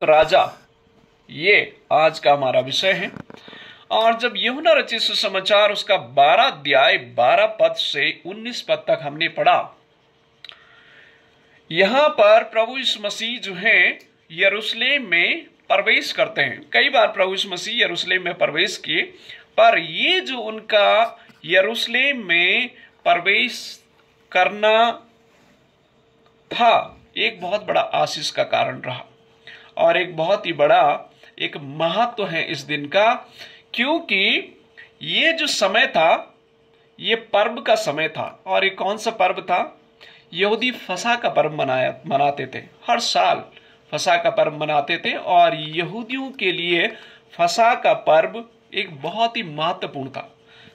राजा, ये आज का हमारा विषय है। और जब यूहन्ना रचित सुसमाचार उसका 12 अध्याय 12 पद से 19 पद तक हमने पढ़ा, यहां पर प्रभु यीशु मसीह जो है यरूशलेम में प्रवेश करते हैं। कई बार प्रभु यीशु मसीह यरूशलेम में प्रवेश किए, पर ये जो उनका यरूशलेम में प्रवेश करना था एक बहुत बड़ा आशीष का कारण रहा और एक बहुत ही बड़ा एक महत्व है इस दिन का, क्योंकि ये जो समय था ये पर्व का समय था। और ये कौन सा पर्व था? यहूदी फसह का पर्व मनाते थे। हर साल फसह का पर्व मनाते थे और यहूदियों के लिए फसह का पर्व एक बहुत ही महत्वपूर्ण था।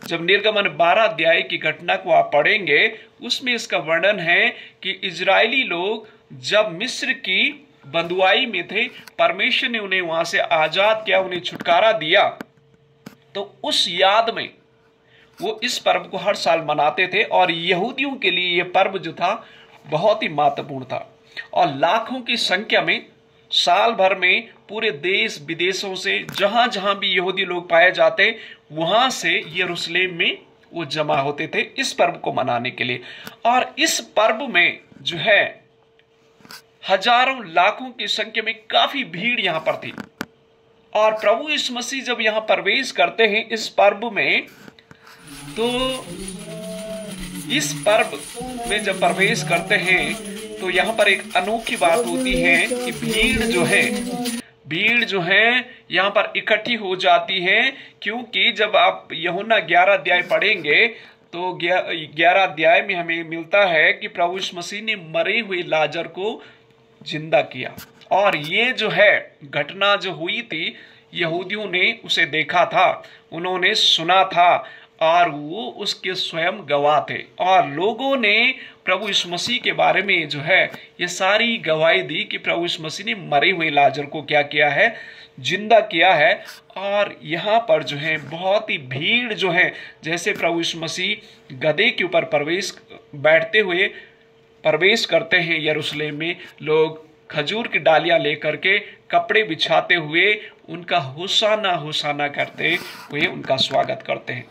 जब निर्गमन 12 अध्याय की घटना को आप पढ़ेंगे, उसमें इसका वर्णन है कि इजरायली लोग जब मिस्र की बंधुआई में थे, परमेश्वर ने उन्हें वहां से आजाद किया, उन्हें छुटकारा दिया, तो उस याद में वो इस पर्व को हर साल मनाते थे। और यहूदियों के लिए यह पर्व जो था बहुत ही महत्वपूर्ण था और लाखों की संख्या में साल भर में पूरे देश विदेशों से जहां जहां भी यहूदी लोग पाए जाते, वहां से यरूशलेम में वो जमा होते थे इस पर्व को मनाने के लिए। और इस पर्व में जो है हजारों लाखों की संख्या में काफी भीड़ यहां पर थी। और प्रभु यीशु मसीह जब यहां प्रवेश करते हैं इस पर्व में, तो इस पर्व में जब प्रवेश करते हैं तो यहां पर एक अनोखी बात होती है कि भीड़ जो है यहां पर इकट्ठी हो जाती है। क्योंकि जब आप यूहन्ना 11 अध्याय पढ़ेंगे तो 11 अध्याय में हमें मिलता है कि प्रभु यीशु मसीह ने मरे हुए लाजर को जिंदा किया। और ये जो है घटना जो हुई थी, यहूदियों ने उसे देखा था, उन्होंने सुना था और वो उसके स्वयं गवाह थे। और लोगों ने प्रभु यीशु मसीह के बारे में जो है ये सारी गवाही दी कि प्रभु यीशु मसीह ने मरे हुए लाजर को क्या किया है? जिंदा किया है। और यहाँ पर जो है बहुत ही भीड़ जो है, जैसे प्रभु यीशु मसीह गधे के ऊपर बैठते हुए प्रवेश करते हैं यरूशलेम में, लोग खजूर की डालियां लेकर के कपड़े बिछाते हुए उनका होसाना होसाना करते हुए उनका स्वागत करते हैं।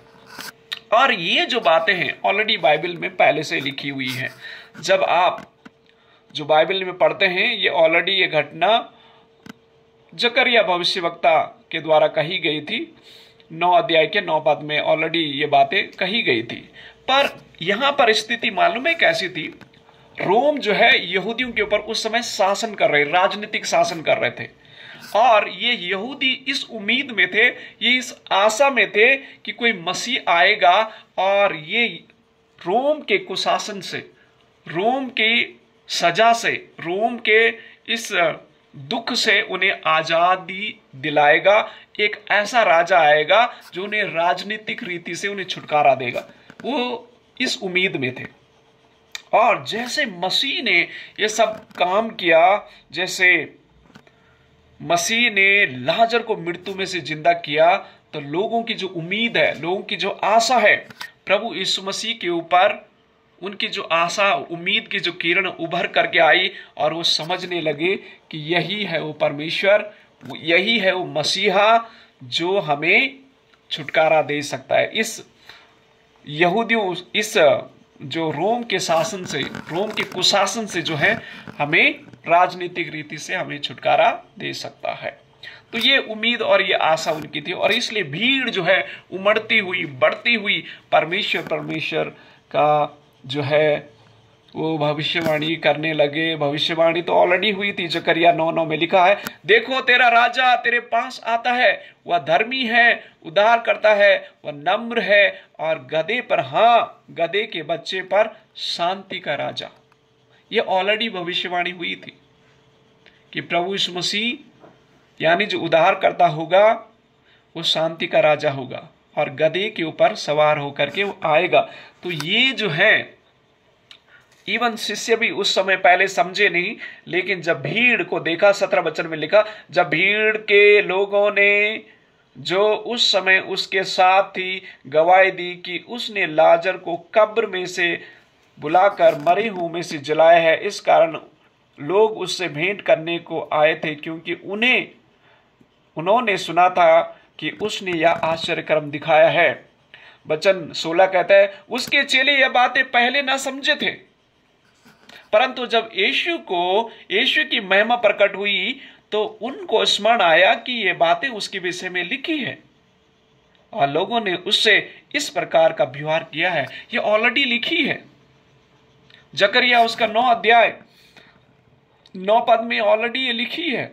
और ये जो बातें हैं ऑलरेडी बाइबल में पहले से लिखी हुई हैं। जब आप जो बाइबल में पढ़ते हैं, ये ऑलरेडी ये घटना जकरिया भविष्यवक्ता के द्वारा कही गई थी। 9 अध्याय के 9 पद में ऑलरेडी ये बातें कही गई थी। पर यहां पर स्थिति मालूम है कैसी थी? रोम जो है यहूदियों के ऊपर उस समय शासन कर रहे, राजनीतिक शासन कर रहे थे। और ये यहूदी इस उम्मीद में थे, ये इस आशा में थे कि कोई मसीह आएगा और ये रोम के कुशासन से, रोम की सजा से, रोम के इस दुख से उन्हें आजादी दिलाएगा। एक ऐसा राजा आएगा जो उन्हें राजनीतिक रीति से उन्हें छुटकारा देगा। वो इस उम्मीद में थे। और जैसे मसीह ने ये सब काम किया, जैसे मसीह ने लाजर को मृत्यु में से जिंदा किया, तो लोगों की जो उम्मीद है, लोगों की जो आशा है प्रभु यीशु मसीह के ऊपर, उनकी जो आशा उम्मीद की जो किरण उभर करके आई और वो समझने लगे कि यही है वो परमेश्वर, यही है वो मसीहा जो हमें छुटकारा दे सकता है। इस यहूदियों, इस जो रोम के शासन से, रोम के कुशासन से जो है हमें राजनीतिक रीति से हमें छुटकारा दे सकता है। तो ये उम्मीद और ये आशा उनकी थी। और इसलिए भीड़ जो है उमड़ती हुई, बढ़ती हुई परमेश्वर का जो है वो भविष्यवाणी करने लगे। भविष्यवाणी तो ऑलरेडी हुई थी, जकरिया 9:9 में लिखा है, देखो तेरा राजा तेरे पास आता है, वह धर्मी है, उद्धार करता है, वह नम्र है और गधे पर, हाँ गधे के बच्चे पर शांति का राजा। ये ऑलरेडी भविष्यवाणी हुई थी कि प्रभु यीशु मसीह यानी जो उद्धार करता होगा वो शांति का राजा होगा और गधे के ऊपर सवार होकर के वो आएगा। तो ये जो है इवन शिष्य भी उस समय पहले समझे नहीं, लेकिन जब भीड़ को देखा, 17 वचन में लिखा, जब भीड़ के लोगों ने जो उस समय उसके साथ थी गवाही दी कि उसने लाजर को कब्र में से बुलाकर मरे हुए में से जलाया है, इस कारण लोग उससे भेंट करने को आए थे, क्योंकि उन्होंने सुना था कि उसने यह आश्चर्यकर्म दिखाया है। वचन 16 कहता है, उसके चेले यह बातें पहले ना समझे थे, परंतु जब यीशु की महिमा प्रकट हुई तो उनको स्मरण आया कि ये बातें उसके विषय में लिखी है और लोगों ने उससे इस प्रकार का व्यवहार किया है। ये ऑलरेडी लिखी है। जकरिया उसका 9 अध्याय 9 पद में ऑलरेडी ये लिखी है,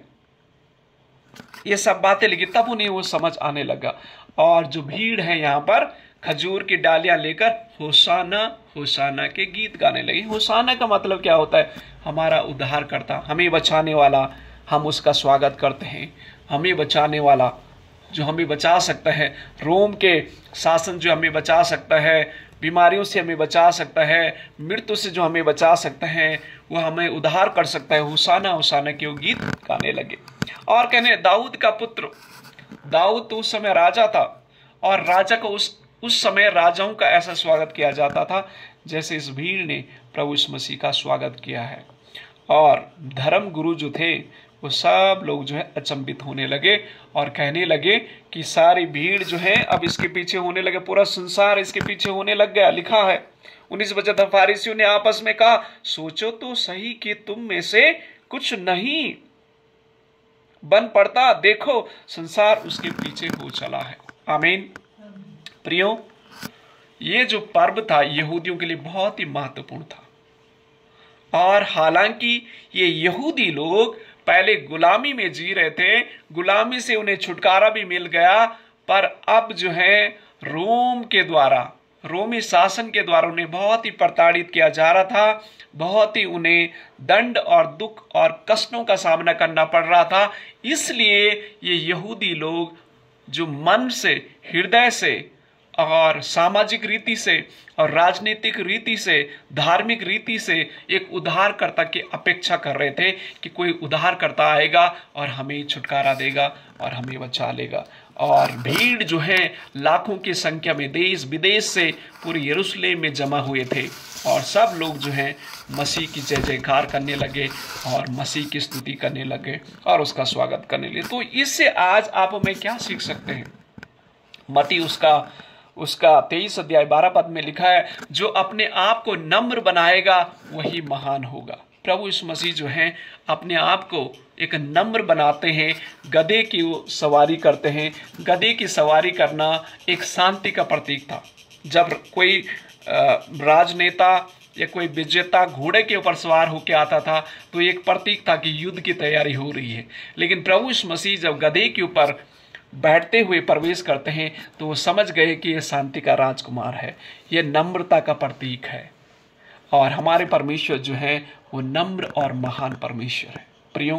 ये सब बातें लिखी। तब उन्हें वो समझ आने लगा। और जो भीड़ है यहाँ पर खजूर की डालियां लेकर होसाना होसाना के गीत गाने लगी। होसाना का मतलब क्या होता है? हमारा उद्धारकर्ता, हमें बचाने वाला, हम उसका स्वागत करते हैं। हमें बचाने वाला जो हमें बचा सकता है, रोम के शासन जो हमें बचा सकता है, बीमारियों से हमें बचा सकता है, मृत्यु से जो हमें बचा सकता है, वो हमें उद्धार कर सकता है। होसाना होसाना के वो गीत गाने लगे। और कहने, दाऊद का पुत्र, दाऊद तो उस समय राजा था और राजा को उस समय राजाओं का ऐसा स्वागत किया जाता था जैसे इस भीड़ ने प्रभु यीशु मसीह का स्वागत किया है। और धर्म गुरु जो थे वो सब लोग जो है अचंभित होने लगे और कहने लगे कि सारी भीड़ जो है अब इसके पीछे होने लगे, पूरा संसार इसके पीछे होने लग गया। लिखा है 19 वचन, फरीसियों ने आपस में कहा, सोचो तो सही कि तुम में से कुछ नहीं बन पड़ता, देखो संसार उसके पीछे हो चला है। आमीन। प्रियो, ये जो पर्व था यहूदियों के लिए बहुत ही महत्वपूर्ण था। और हालांकि ये यहूदी लोग पहले गुलामी में जी रहे थे, गुलामी से उन्हें छुटकारा भी मिल गया, पर अब जो है रोम के द्वारा, रोमी शासन के द्वारा उन्हें बहुत ही प्रताड़ित किया जा रहा था। बहुत ही उन्हें दंड और दुख और कष्टों का सामना करना पड़ रहा था। इसलिए ये यहूदी लोग जो मन से, हृदय से और सामाजिक रीति से और राजनीतिक रीति से, धार्मिक रीति से एक उद्धारकर्ता की अपेक्षा कर रहे थे कि कोई उद्धारकर्ता आएगा और हमें छुटकारा देगा और हमें बचा लेगा। और भीड़ जो है लाखों की संख्या में देश विदेश से पूरे यरूशलेम में जमा हुए थे और सब लोग जो हैं मसीह की जय जयकार करने लगे और मसीह की स्तुति करने लगे और उसका स्वागत करने लगे। तो इससे आज आप हमें क्या सीख सकते हैं? मत्ती उसका 23 अध्याय 12 पद में लिखा है, जो अपने आप को नम्र बनाएगा वही महान होगा। प्रभु यीशु मसीह जो हैं अपने आप को एक नम्र बनाते हैं, गधे की सवारी करते हैं। गधे की सवारी करना एक शांति का प्रतीक था। जब कोई राजनेता या कोई विजेता घोड़े के ऊपर सवार होकर आता था तो एक प्रतीक था कि युद्ध की तैयारी हो रही है। लेकिन प्रभु यीशु मसीह जब गधे के ऊपर बैठते हुए प्रवेश करते हैं तो वो समझ गए कि यह शांति का राजकुमार है, यह नम्रता का प्रतीक है। और हमारे परमेश्वर जो है वो नम्र और महान परमेश्वर है। प्रियो,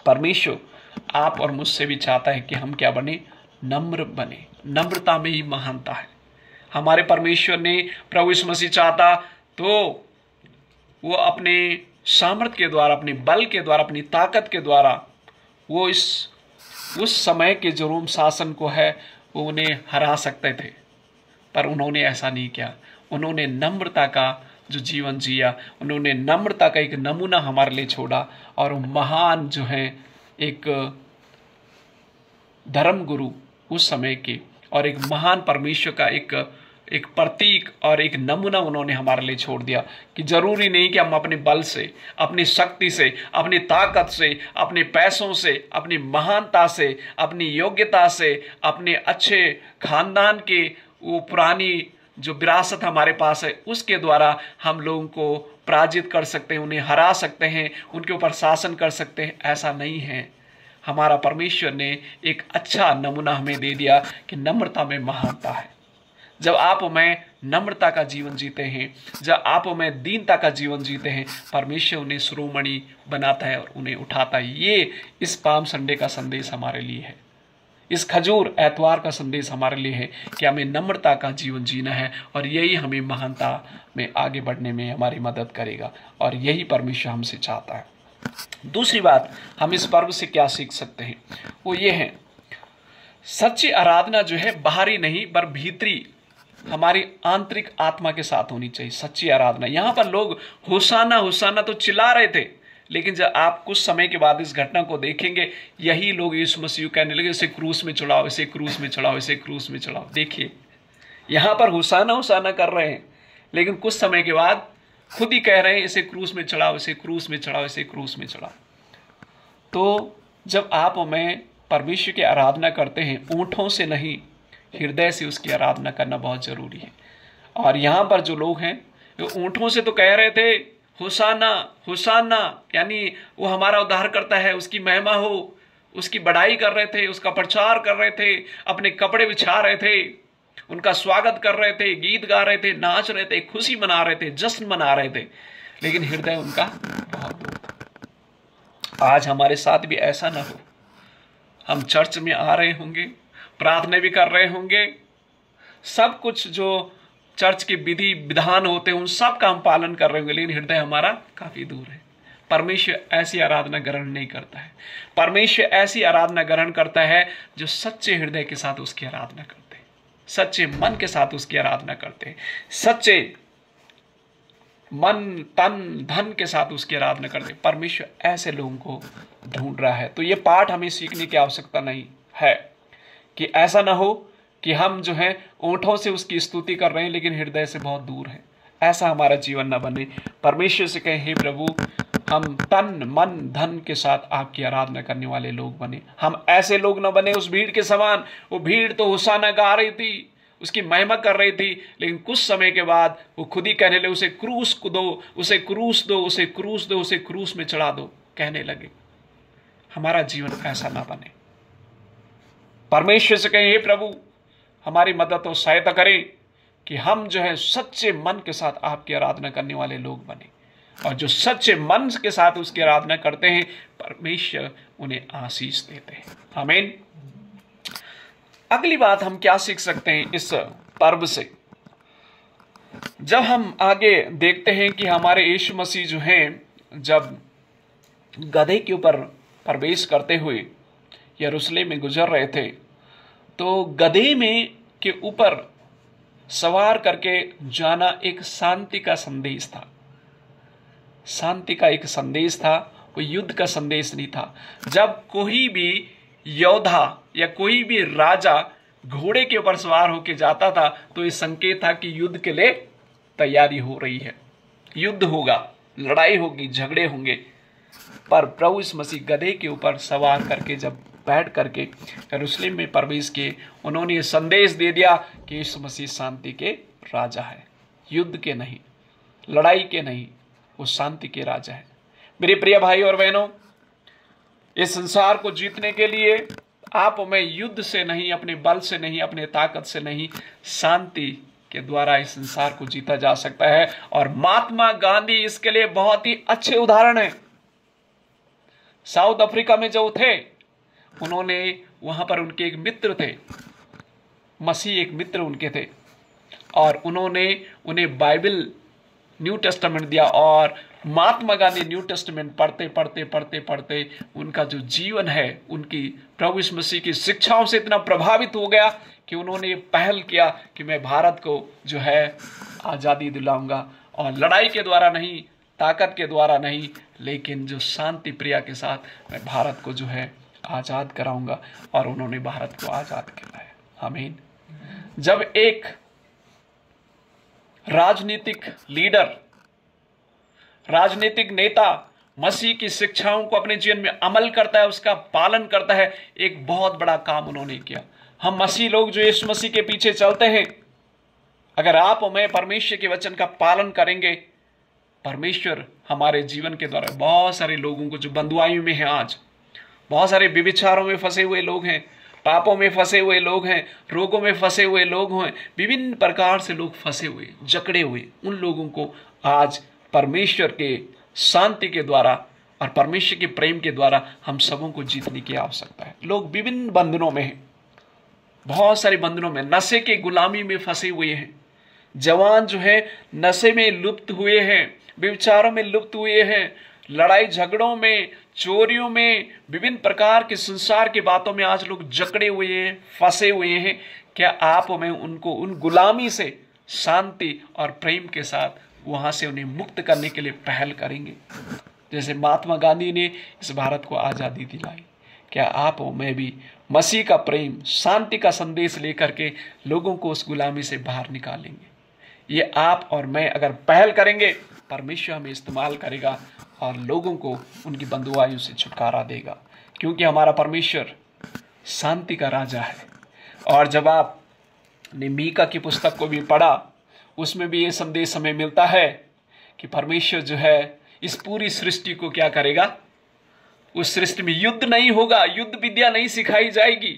परमेश्वर आप और मुझसे भी चाहता है कि हम क्या बने? नम्र बने। नम्रता में ही महानता है। हमारे परमेश्वर ने प्रभु यीशु मसीह चाहता तो वो अपने सामर्थ के द्वारा, अपने बल के द्वारा, अपनी ताकत के द्वारा वो उस समय के जो रोम शासन को है वो उन्हें हरा सकते थे, पर उन्होंने ऐसा नहीं किया। उन्होंने नम्रता का जो जीवन जिया, उन्होंने नम्रता का एक नमूना हमारे लिए छोड़ा और महान जो है एक धर्म गुरु उस समय के और एक महान परमेश्वर का एक प्रतीक और एक नमूना उन्होंने हमारे लिए छोड़ दिया कि जरूरी नहीं कि हम अपने बल से, अपनी शक्ति से, अपनी ताकत से, अपने पैसों से, अपनी महानता से, अपनी योग्यता से, अपने अच्छे खानदान के वो पुरानी जो विरासत हमारे पास है उसके द्वारा हम लोगों को पराजित कर सकते हैं, उन्हें हरा सकते हैं, उनके ऊपर शासन कर सकते हैं। ऐसा नहीं है। हमारा परमेश्वर ने एक अच्छा नमूना हमें दे दिया कि नम्रता में महानता है। जब आप में नम्रता का जीवन जीते हैं, जब आप में दीनता का जीवन जीते हैं, परमेश्वर उन्हें शिरोमणि बनाता है और उन्हें उठाता है। ये इस पाम संडे का संदेश हमारे लिए है। इस खजूर एतवार का संदेश हमारे लिए है कि हमें नम्रता का जीवन जीना है और यही हमें महानता में आगे बढ़ने में हमारी मदद करेगा और यही परमेश्वर हमसे चाहता है। दूसरी बात हम इस पर्व से क्या सीख सकते हैं वो ये है, सच्ची आराधना जो है बाहरी नहीं पर भीतरी हमारी आंतरिक आत्मा के साथ होनी चाहिए सच्ची आराधना। यहां पर लोग होसाना होसाना तो चिल्ला रहे थे, लेकिन जब आप कुछ समय के बाद इस घटना को देखेंगे, यही लोग यीशु मसीह कहने लगे इसे क्रूस में चढ़ाओ, इसे क्रूस में चढ़ाओ, इसे क्रूस में चढ़ाओ। देखिए यहां पर होसाना होसाना कर रहे हैं, लेकिन कुछ समय के बाद खुद ही कह रहे हैं इसे क्रूस में चढ़ाओ, इसे क्रूस में चढ़ाओ, इसे क्रूस में चढ़ाओ। तो जब आप मैं परमेश्वर की आराधना करते हैं, ऊँटों से नहीं हृदय से उसकी आराधना करना बहुत जरूरी है। और यहां पर जो लोग हैं वो ऊँटों से तो कह रहे थे होसाना होसाना, यानी वो हमारा उद्धार करता है, उसकी महिमा हो, उसकी बड़ाई कर रहे थे, उसका प्रचार कर रहे थे, अपने कपड़े बिछा रहे थे, उनका स्वागत कर रहे थे, गीत गा रहे थे, नाच रहे थे, खुशी मना रहे थे, जश्न मना रहे थे, लेकिन हृदय उनका बहुत दूर था। आज हमारे साथ भी ऐसा ना हो। हम चर्च में आ रहे होंगे, प्रार्थना भी कर रहे होंगे, सब कुछ जो चर्च के विधि विधान होते हैं उन सब का हम पालन कर रहे होंगे, लेकिन हृदय हमारा काफी दूर है। परमेश्वर ऐसी आराधना ग्रहण नहीं करता है। परमेश्वर ऐसी आराधना ग्रहण करता है जो सच्चे हृदय के साथ उसकी आराधना करते हैं, सच्चे मन के साथ उसकी आराधना करते हैं, सच्चे मन तन धन के साथ उसकी आराधना करते हैं। परमेश्वर ऐसे लोगों को ढूंढ रहा है। तो ये पाठ हमें सीखने की आवश्यकता नहीं है कि ऐसा ना हो कि हम जो है ओंठों से उसकी स्तुति कर रहे हैं लेकिन हृदय से बहुत दूर है। ऐसा हमारा जीवन ना बने। परमेश्वर से कहें हे प्रभु, हम तन मन धन के साथ आपकी आराधना करने वाले लोग बने। हम ऐसे लोग ना बने उस भीड़ के समान। वो भीड़ तो होसाना गा रही थी, उसकी महिमा कर रही थी, लेकिन कुछ समय के बाद वो खुद ही कहने लगे उसे क्रूस को दो, उसे क्रूस दो, उसे क्रूस दो, उसे क्रूस में चढ़ा दो, कहने लगे। हमारा जीवन ऐसा ना बने। परमेश्वर से कहें हे प्रभु, हमारी मदद और सहायता करें कि हम जो है सच्चे मन के साथ आपकी आराधना करने वाले लोग बने। और जो सच्चे मन के साथ उसकी आराधना करते हैं, परमेश्वर उन्हें आशीष देते हैं। आमीन। अगली बात हम क्या सीख सकते हैं इस पर्व से? जब हम आगे देखते हैं कि हमारे यीशु मसीह जो हैं, जब गधे के ऊपर प्रवेश करते हुए यरूशलेम में गुजर रहे थे, तो गधे में के ऊपर सवार करके जाना एक शांति का संदेश था। शांति का एक संदेश था, वो युद्ध का संदेश नहीं था। जब कोई भी योद्धा या कोई भी राजा घोड़े के ऊपर सवार होकर जाता था तो ये संकेत था कि युद्ध के लिए तैयारी हो रही है, युद्ध होगा, लड़ाई होगी, झगड़े होंगे। पर प्रभु यीशु मसीह गधे के ऊपर सवार करके जब बैठ करके यरूशलेम में प्रवेश किए, उन्होंने ये संदेश दे दिया कि यीशु मसीह शांति के राजा है, युद्ध के नहीं, लड़ाई के नहीं, वो शांति के राजा है। मेरे प्रिय भाई और बहनों, इस संसार को जीतने के लिए आप मैं युद्ध से नहीं, अपने बल से नहीं, अपने ताकत से नहीं, शांति के द्वारा इस संसार को जीता जा सकता है। और महात्मा गांधी इसके लिए बहुत ही अच्छे उदाहरण है। साउथ अफ्रीका में जो थे, उन्होंने वहां पर उनके एक मित्र थे, मसीह एक मित्र उनके थे, और उन्होंने उन्हें बाइबल न्यू टेस्टामेंट दिया। और महात्मा गांधी न्यू टेस्टामेंट पढ़ते पढ़ते पढ़ते पढ़ते उनका जो जीवन है, उनकी प्रभु यीशु मसीह की शिक्षाओं से इतना प्रभावित हो गया कि उन्होंने ये पहल किया कि मैं भारत को जो है आज़ादी दिलाऊंगा, और लड़ाई के द्वारा नहीं, ताकत के द्वारा नहीं, लेकिन जो शांति प्रिया के साथ मैं भारत को जो है आज़ाद कराऊंगा। और उन्होंने भारत को आज़ाद कराया। आमीन। जब एक राजनीतिक लीडर, राजनीतिक नेता मसीह की शिक्षाओं को अपने जीवन में अमल करता है, उसका पालन करता है, एक बहुत बड़ा काम उन्होंने किया। हम मसीह लोग जो यीशु मसीह के पीछे चलते हैं, अगर आप और मैं परमेश्वर के वचन का पालन करेंगे, परमेश्वर हमारे जीवन के द्वारा बहुत सारे लोगों को जो बंधुआइयों में हैं, आज बहुत सारे व्यभिचारों में फंसे हुए लोग हैं, पापों में फंसे हुए लोग हैं, रोगों में फंसे हुए लोग हैं, विभिन्न प्रकार से लोग फंसे हुए, जकड़े हुए, उन लोगों को आज परमेश्वर के शांति के द्वारा और परमेश्वर के प्रेम के द्वारा हम सबों को जीतने की आवश्यकता है। लोग विभिन्न बंधनों में हैं, बहुत सारे बंधनों में, नशे के गुलामी में फंसे हुए हैं। जवान जो है नशे में लुप्त हुए हैं, व्यभिचारों में लुप्त हुए हैं, लड़ाई झगड़ों में, चोरियों में, विभिन्न प्रकार के संसार की बातों में आज लोग जकड़े हुए हैं, फंसे हुए हैं। क्या आप में उनको उन गुलामी से शांति और प्रेम के साथ वहां से उन्हें मुक्त करने के लिए पहल करेंगे, जैसे महात्मा गांधी ने इस भारत को आजादी दिलाई? क्या आप में भी मसीह का प्रेम, शांति का संदेश लेकर के लोगों को उस गुलामी से बाहर निकालेंगे? ये आप और मैं अगर पहल करेंगे, परमेश्वर हमें इस्तेमाल करेगा और लोगों को उनकी बंधुआइयों से छुटकारा देगा, क्योंकि हमारा परमेश्वर शांति का राजा है। और जब आपने मीका की पुस्तक को भी पढ़ा, उसमें भी ये संदेश हमें मिलता है कि परमेश्वर जो है इस पूरी सृष्टि को क्या करेगा? उस सृष्टि में युद्ध नहीं होगा, युद्ध विद्या नहीं सिखाई जाएगी।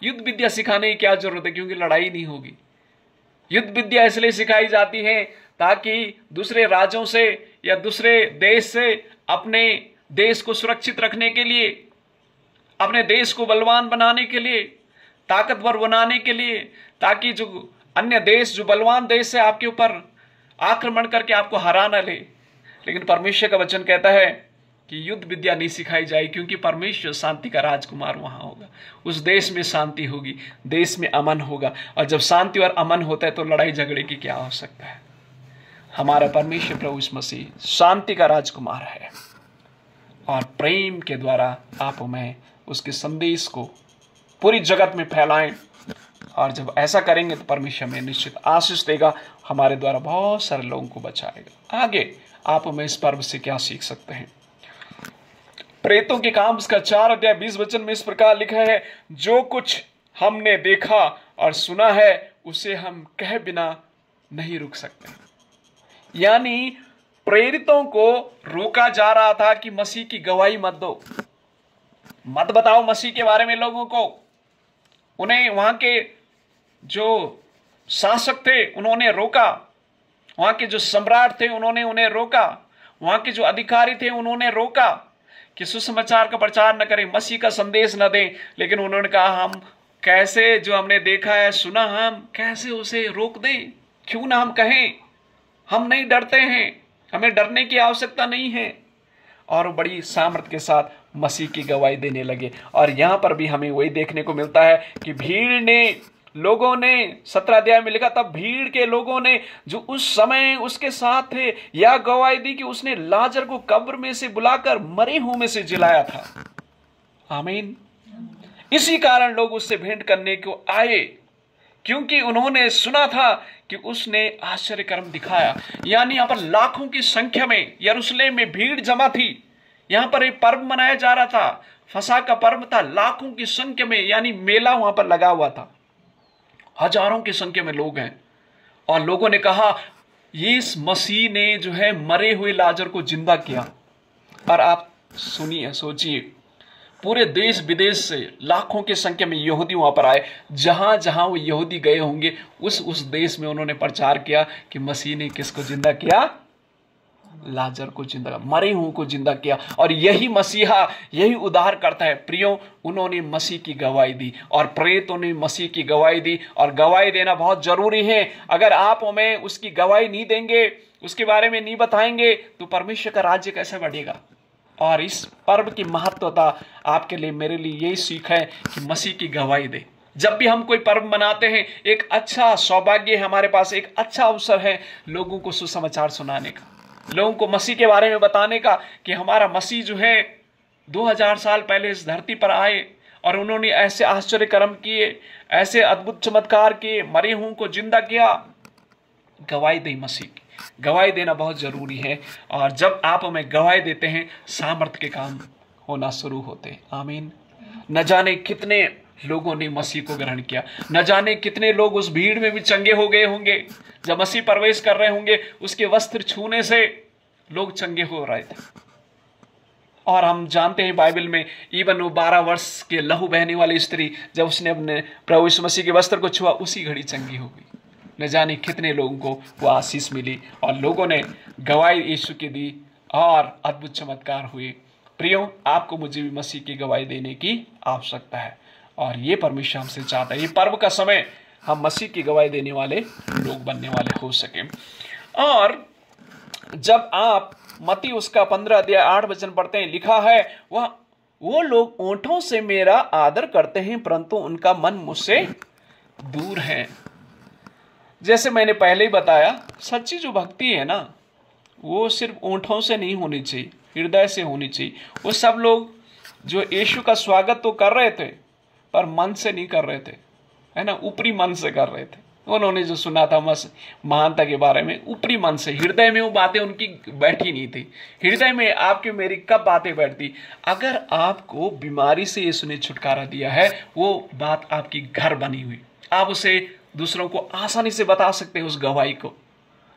युद्ध विद्या सिखाने की क्या जरूरत है, क्योंकि लड़ाई नहीं होगी। युद्ध विद्या इसलिए सिखाई जाती है ताकि दूसरे राज्यों से या दूसरे देश से अपने देश को सुरक्षित रखने के लिए, अपने देश को बलवान बनाने के लिए, ताकतवर बनाने के लिए, ताकि जो अन्य देश, जो बलवान देश है, आपके ऊपर आक्रमण करके आपको हरा न ले। लेकिन परमेश्वर का वचन कहता है कि युद्ध विद्या नहीं सिखाई जाएगी, क्योंकि परमेश्वर शांति का राजकुमार वहां होगा। उस देश में शांति होगी, देश में अमन होगा। और जब शांति और अमन होता है तो लड़ाई झगड़े की क्या आवश्यकता है? हमारा परमेश्वर प्रभु यीशु मसीह शांति का राजकुमार है और प्रेम के द्वारा आप में उसके संदेश को पूरी जगत में फैलाएं। और जब ऐसा करेंगे तो परमेश्वर हमें निश्चित आशीष देगा, हमारे द्वारा बहुत सारे लोगों को बचाएगा। आगे आप में इस पर्व से क्या सीख सकते हैं? प्रेतों के काम उसका 4 अध्याय 20 वचन में इस प्रकार लिखा है, जो कुछ हमने देखा और सुना है उसे हम कह बिना नहीं रुक सकते। यानी प्रेरितों को रोका जा रहा था कि मसीह की गवाही मत दो, मत बताओ मसीह के बारे में लोगों को। उन्हें वहां के जो शासक थे उन्होंने रोका, वहां के जो सम्राट थे उन्होंने उन्हें रोका, वहां के जो अधिकारी थे उन्होंने रोका कि सुसमाचार का प्रचार न करें, मसीह का संदेश न दें। लेकिन उन्होंने कहा, हम कैसे जो हमने देखा है, सुना, हम कैसे उसे रोक दें? क्यों ना हम कहें, हम नहीं डरते हैं, हमें डरने की आवश्यकता नहीं है। और बड़ी सामर्थ के साथ मसीह की गवाही देने लगे। और यहां पर भी हमें वही देखने को मिलता है कि भीड़ ने, लोगों ने, 17 अध्याय में लिखा था, भीड़ के लोगों ने जो उस समय उसके साथ थे यह गवाही दी कि उसने लाजर को कब्र में से बुलाकर मरे हुए में से जिलाया था। आमीन। इसी कारण लोग उससे भेंट करने को आए, क्योंकि उन्होंने सुना था कि उसने आश्चर्य कर्म दिखाया। यानी यहां पर लाखों की संख्या में यरूशलेम में भीड़ जमा थी। यहां पर एक पर्व मनाया जा रहा था, फसह का पर्व था। लाखों की संख्या में, यानी मेला वहां पर लगा हुआ था, हजारों की संख्या में लोग हैं। और लोगों ने कहा, ये इस मसीह ने जो है मरे हुए लाजर को जिंदा किया। और आप सुनिए, सोचिए, पूरे देश विदेश से लाखों की संख्या में यहूदी वहां पर आए। जहां जहां वो यहूदी गए होंगे उस देश में उन्होंने प्रचार किया कि मसीह ने किसको जिंदा किया? लाजर को जिंदा, मरे हुए को जिंदा किया। और यही मसीहा, यही उद्धार करता है। प्रियो, उन्होंने मसीह की गवाही दी और प्रेरितों ने मसीह की गवाही दी। और गवाही देना बहुत जरूरी है। अगर आप हमें उसकी गवाही नहीं देंगे, उसके बारे में नहीं बताएंगे, तो परमेश्वर का राज्य कैसे बढ़ेगा? और इस पर्व की महत्वता आपके लिए, मेरे लिए यही सीख है कि मसीह की गवाही दे। जब भी हम कोई पर्व मनाते हैं, एक अच्छा सौभाग्य है हमारे पास, एक अच्छा अवसर है लोगों को सुसमाचार सुनाने का, लोगों को मसीह के बारे में बताने का कि हमारा मसीह जो है 2000 साल पहले इस धरती पर आए और उन्होंने ऐसे आश्चर्य कर्म किए, ऐसे अद्भुत चमत्कार किए, मरे हुओं को जिंदा किया। गवाही दे मसीह की। गवाही देना बहुत जरूरी है। और जब आप हमें गवाही देते हैं, सामर्थ्य के काम होना शुरू होते हैं। आमीन। न जाने कितने लोगों ने मसीह को ग्रहण किया, न जाने कितने लोग उस भीड़ में भी चंगे हो गए होंगे। जब मसीह प्रवेश कर रहे होंगे, उसके वस्त्र छूने से लोग चंगे हो रहे थे। और हम जानते हैं बाइबल में, इवन वो 12 वर्ष के लहू बहने वाली स्त्री, जब उसने अपने प्रभु यीशु मसीह के वस्त्र को छुआ, उसी घड़ी चंगी हो गई। न जाने कितने लोगों को वो आशीष मिली और लोगों ने गवाही यीशु की दी और अद्भुत चमत्कार हुए। प्रियो, आपको मुझे भी मसीह की गवाही देने की आवश्यकता है और ये परमेश्वर हमसे चाहता है। ये पर्व का समय हम मसीह की गवाही देने वाले लोग बनने वाले हो सके। और जब आप मत्ती उसका 15 अध्याय 8 वचन पढ़ते हैं, लिखा है, वो लोग ओंठों से मेरा आदर करते हैं परंतु उनका मन मुझसे दूर हैं। जैसे मैंने पहले ही बताया, सच्ची जो भक्ति है ना, वो सिर्फ ओंठों से नहीं होनी चाहिए, हृदय से होनी चाहिए। वो सब लोग जो यीशु का स्वागत तो कर रहे थे, पर मन से नहीं कर रहे थे, है ना, ऊपरी मन से कर रहे थे। उन्होंने जो सुना था महानता के बारे में, ऊपरी मन से, हृदय में वो बातें उनकी बैठी नहीं थी। हृदय में आपकी मेरी कब बातें बैठती? अगर आपको बीमारी से यीशु ने छुटकारा दिया है, वो बात आपकी घर बनी हुई, आप उसे दूसरों को आसानी से बता सकते हैं उस गवाही को।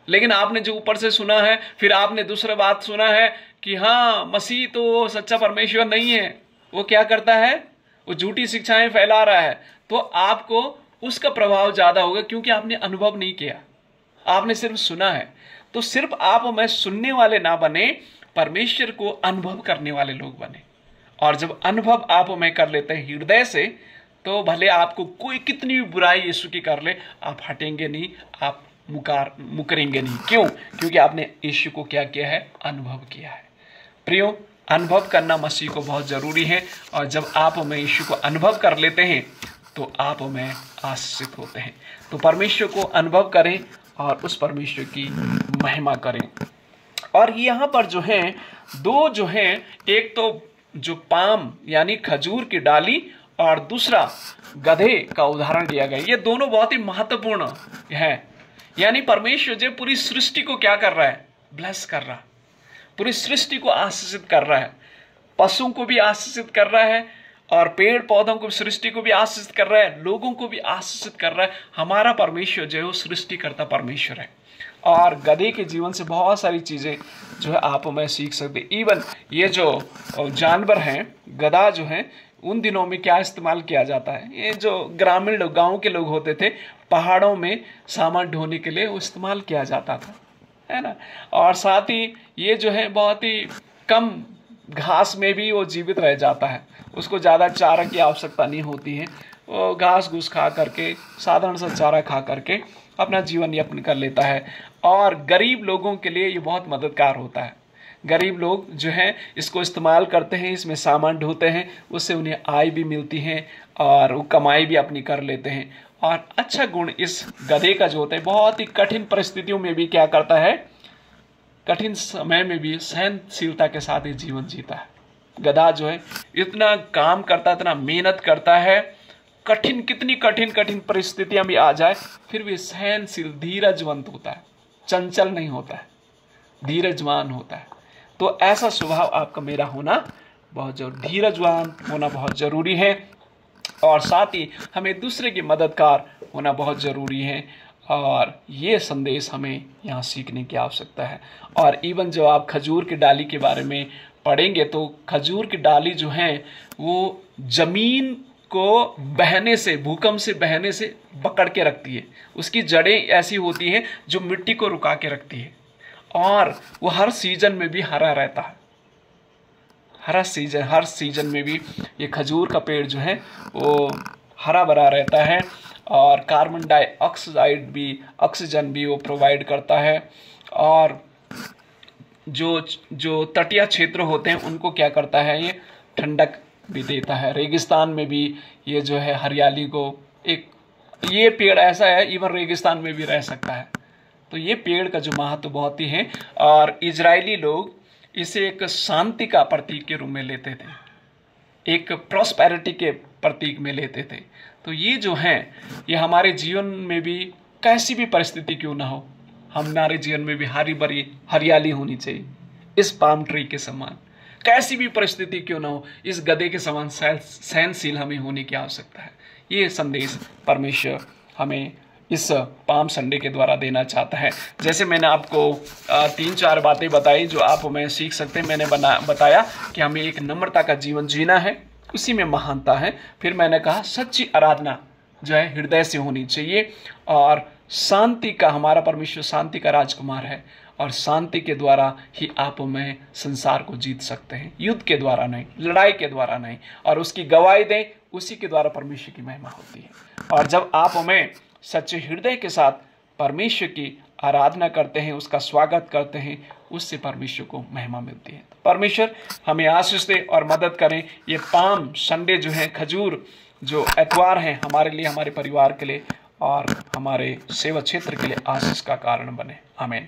लेकिन आपने जो ऊपर से सुना है, फिर आपने दूसरा बात सुना है कि हाँ मसीह तो सच्चा परमेश्वर नहीं है, वो क्या करता है, वो झूठी शिक्षाएं फैला रहा है, तो आपको उसका प्रभाव ज्यादा होगा, क्योंकि आपने अनुभव नहीं किया, आपने सिर्फ सुना है। तो सिर्फ आप और मैं सुनने वाले ना बने, परमेश्वर को अनुभव करने वाले लोग बने। और जब अनुभव आप और मैं कर लेते हैं हृदय से, तो भले आपको कोई कितनी भी बुराई यीशु की कर ले, आप हटेंगे नहीं, आप मुकरेंगे नहीं। क्यों? क्योंकि आपने यीशु को क्या किया है, अनुभव किया है। प्रियो, अनुभव करना मसीह को बहुत जरूरी है। और जब आप और मैं यीशु को अनुभव कर लेते हैं, तो आप और मैं आशीषित होते हैं। तो परमेश्वर को अनुभव करें और उस परमेश्वर की महिमा करें। और यहाँ पर जो है दो जो है, एक तो जो पाम यानी खजूर की डाली, और दूसरा गधे का उदाहरण दिया गया। ये दोनों बहुत ही महत्वपूर्ण है। यानी परमेश्वर जो पूरी सृष्टि को क्या कर रहा है, ब्लेस कर रहा है, पूरी सृष्टि को आशीषित कर रहा है, पशुओं को भी आशीषित कर रहा है, और पेड़ पौधों को, सृष्टि को भी आशीषित कर रहा है, लोगों को भी आशीषित कर रहा है। हमारा परमेश्वर जो है वो सृष्टिकर्ता परमेश्वर है। और गधे के जीवन से बहुत सारी चीजें जो है आप मैं सीख सकते। इवन ये जो जानवर हैं, गधा जो है, उन दिनों में क्या इस्तेमाल किया जाता है, ये जो ग्रामीण लोग, गांव के लोग होते थे, पहाड़ों में सामान ढोने के लिए वो इस्तेमाल किया जाता था, है ना। और साथ ही ये जो है बहुत ही कम घास में भी वो जीवित रह जाता है, उसको ज़्यादा चारा की आवश्यकता नहीं होती है, वो घास घूस खा करके, साधारण सा चारा खा करके अपना जीवन यापन कर लेता है। और गरीब लोगों के लिए ये बहुत मददगार होता है। गरीब लोग जो हैं इसको इस्तेमाल करते हैं, इसमें सामान ढोते हैं, उससे उन्हें आय भी मिलती है और वो कमाई भी अपनी कर लेते हैं। और अच्छा गुण इस गधे का जो होता है, बहुत ही कठिन परिस्थितियों में भी क्या करता है, कठिन समय में भी सहनशीलता के साथ ये जीवन जीता है। गधा जो है इतना काम करता है, इतना मेहनत करता है, कठिन, कितनी कठिन कठिन परिस्थितियां भी आ जाए, फिर भी सहनशील, धीरजवंत होता है, चंचल नहीं होता है, धीरजवान होता है। तो ऐसा स्वभाव आपका मेरा होना बहुत जरूरी, धीरजवान होना बहुत जरूरी है। और साथ ही हमें दूसरे की मददगार होना बहुत जरूरी है। और ये संदेश हमें यहाँ सीखने की आवश्यकता है। और इवन जो आप खजूर की डाली के बारे में पढ़ेंगे, तो खजूर की डाली जो है वो जमीन को बहने से, भूकंप से बहने से पकड़ के रखती है। उसकी जड़ें ऐसी होती हैं जो मिट्टी को रुका के रखती है, और वो हर सीजन में भी हरा रहता है। हर सीजन में भी ये खजूर का पेड़ जो है वो हरा भरा रहता है, और कार्बन डाइऑक्साइड भी, ऑक्सीजन भी वो प्रोवाइड करता है। और जो तटीय क्षेत्र होते हैं उनको क्या करता है, ये ठंडक भी देता है। रेगिस्तान में भी ये जो है हरियाली को, एक ये पेड़ ऐसा है इवन रेगिस्तान में भी रह सकता है। तो ये पेड़ का जो महत्व बहुत ही है। और इजरायली लोग इसे एक शांति का प्रतीक के रूप में लेते थे, एक प्रॉस्पेरिटी के प्रतीक में लेते थे। तो ये जो है, ये हमारे जीवन में भी कैसी भी परिस्थिति क्यों ना हो, हमारे जीवन में भी हरी भरी हरियाली होनी चाहिए, इस पाम ट्री के समान। कैसी भी परिस्थिति क्यों ना हो, इस गधे के समान सहनशील हमें होने की आवश्यकता है। ये संदेश परमेश्वर हमें इस पाम संडे के द्वारा देना चाहता है। जैसे मैंने आपको 3-4 बातें बताई जो आप मैं सीख सकते हैं। मैंने बताया कि हमें एक नम्रता का जीवन जीना है, उसी में महानता है। फिर मैंने कहा सच्ची आराधना जो है हृदय से होनी चाहिए, और शांति का, हमारा परमेश्वर शांति का राजकुमार है, और शांति के द्वारा ही आप में संसार को जीत सकते हैं, युद्ध के द्वारा नहीं, लड़ाई के द्वारा नहीं। और उसकी गवाही दें, उसी के द्वारा परमेश्वर की महिमा होती है। और जब आप में सच्चे हृदय के साथ परमेश्वर की आराधना करते हैं, उसका स्वागत करते हैं, उससे परमेश्वर को महिमा मिलती है। परमेश्वर हमें आशीष दे और मदद करें। ये पाम संडे जो है, खजूर जो एतवार हैं हमारे लिए, हमारे परिवार के लिए और हमारे सेवा क्षेत्र के लिए आशीष का कारण बने। आमीन।